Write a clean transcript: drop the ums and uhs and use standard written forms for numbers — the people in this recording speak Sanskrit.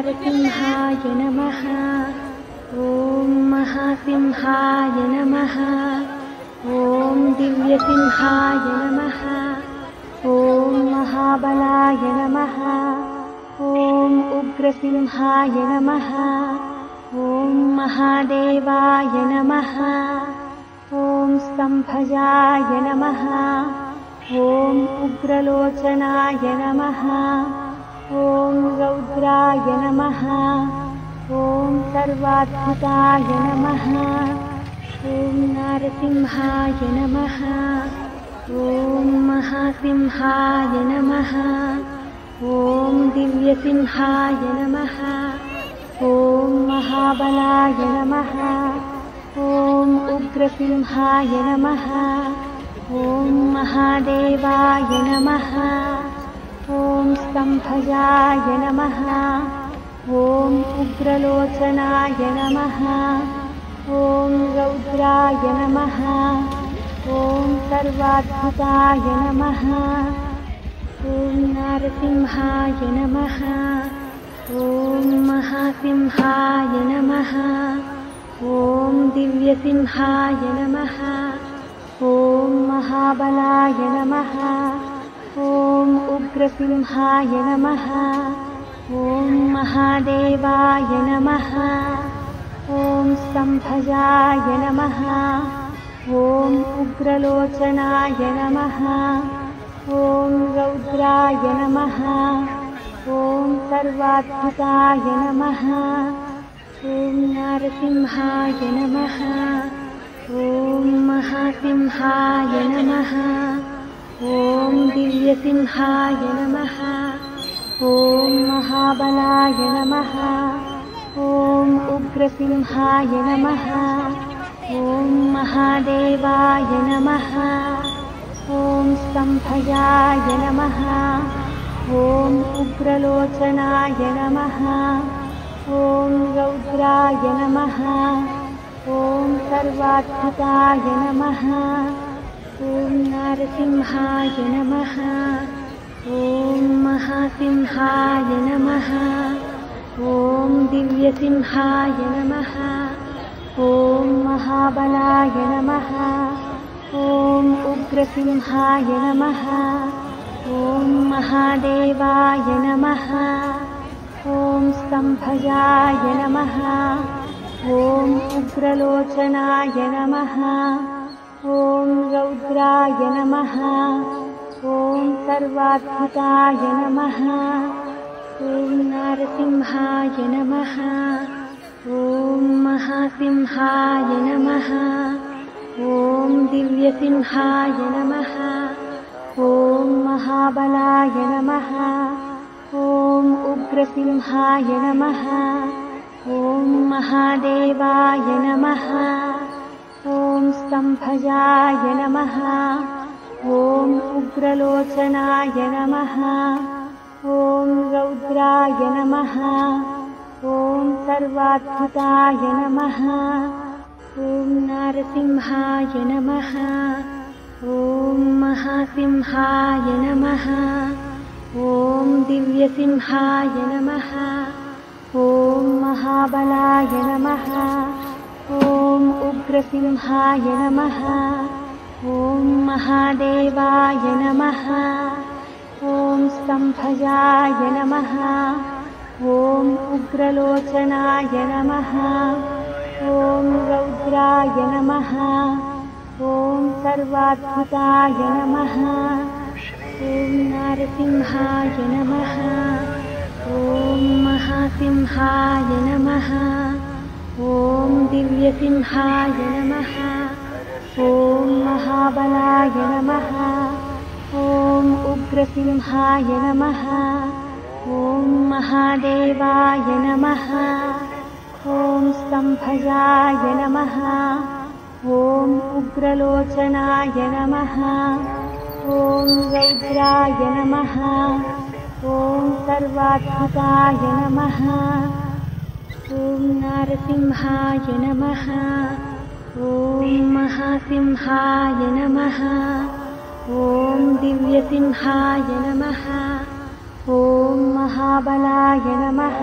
नारसिंहाय नमः। ॐ महासिंहाय नमः। ॐ दिव्यसिंहाय नमः। ॐ महाबलाय नमः। ॐ उग्रसिंहाय नमः। ॐ महादेवाय नमः। ॐ स्तम्भजाय नमः। ॐ उग्रलोचनाय नमः। ॐ रौद्राय नमः। ॐ सर्वाद्भुताय नमः। ॐ नारसिंहाय नमः। ॐ महासिंहाय नमः। ॐ दिव्यसिंहाय नमः। ॐ महाबलाय नमः। ॐ उग्रसिंहाय नमः। ॐ महादेवाय नमः। ॐ स्तम्भजाय नमः। ॐ उग्रलोचनाय नमः। ॐ रौद्राय नमः। ॐ सर्वाद्भुताय नमः। ॐ नारसिंहाय नमः। ॐ महासिंहाय नमः। ॐ दिव्यसिंहाय नमः। ॐ महाबलाय नमः। ॐ उग्रसिंहाय नमः। ॐ महादेवाय नमः। ॐ स्तम्भजाय नमः। ॐ उग्रलोचनाय नमः। ॐ रौद्राय नमः। ॐ सर्वाद्भुताय नमः। ॐ नारसिंहाय नमः। ॐ महासिंहाय नमः। ॐ दिव्यसिंहाय नमः। ॐ महाबलाय नमः। ॐ उग्रसिंहाय नमः। ॐ महादेवाय नमः। ॐ स्तम्भजाय नमः। ॐ उग्रलोचनाय नमः। ॐ रौद्राय नमः। ॐ सर्वाद्भुताय नमः। ॐ नारसिंहाय नमः। ॐ महासिंहाय नमः। ॐ दिव्यसिंहाय नमः। ॐ महाबलाय नमः। ॐ उग्रसिंहाय नमः। ॐ महादेवाय नमः। ॐ स्तम्भजाय नमः। ॐ उग्रलोचनाय नमः। ॐ रौद्राय नमः। ॐ सर्वाद्भुताय नमः। ॐ नारसिंहाय नमः। ॐ महासिंहाय नमः। ॐ दिव्यसिंहाय नमः। ॐ महाबलाय नमः। ॐ उग्रसिंहाय नमः। ॐ महादेवाय नमः। ॐ स्तम्भजाय नमः। ॐ उग्रलोचनाय नमः। ॐ रौद्राय नमः। ॐ सर्वाद्भुताय नमः। ॐ नारसिंहाय नमः। ॐ महासिंहाय नमः। ॐ दिव्यसिंहाय नमः। ॐ महाबलाय नमः। ॐ उग्रसिंहाय नमः। ॐ महादेवाय नमः। ॐ स्तम्भजाय नमः। ॐ उग्रलोचनाय नमः। ॐ रौद्राय नमः। ॐ सर्वाद्भुताय नमः। ॐ नारसिंहाय नमः। ॐ महासिंहाय नमः। ॐ दिव्यसिंहाय नमः। ॐ महाबलाय नमः। ॐ उग्रसिंहाय नमः। ॐ महादेवाय नमः। ॐ स्तम्भजाय नमः। ॐ उग्रलोचनाय नमः। ॐ रौद्राय नमः। ॐ सर्वाद्भुताय नमः। ॐ नारसिंहाय नमः। ॐ महासिंहाय नमः। ॐ दिव्यसिंहाय नमः। ॐ महाबलाय नमः।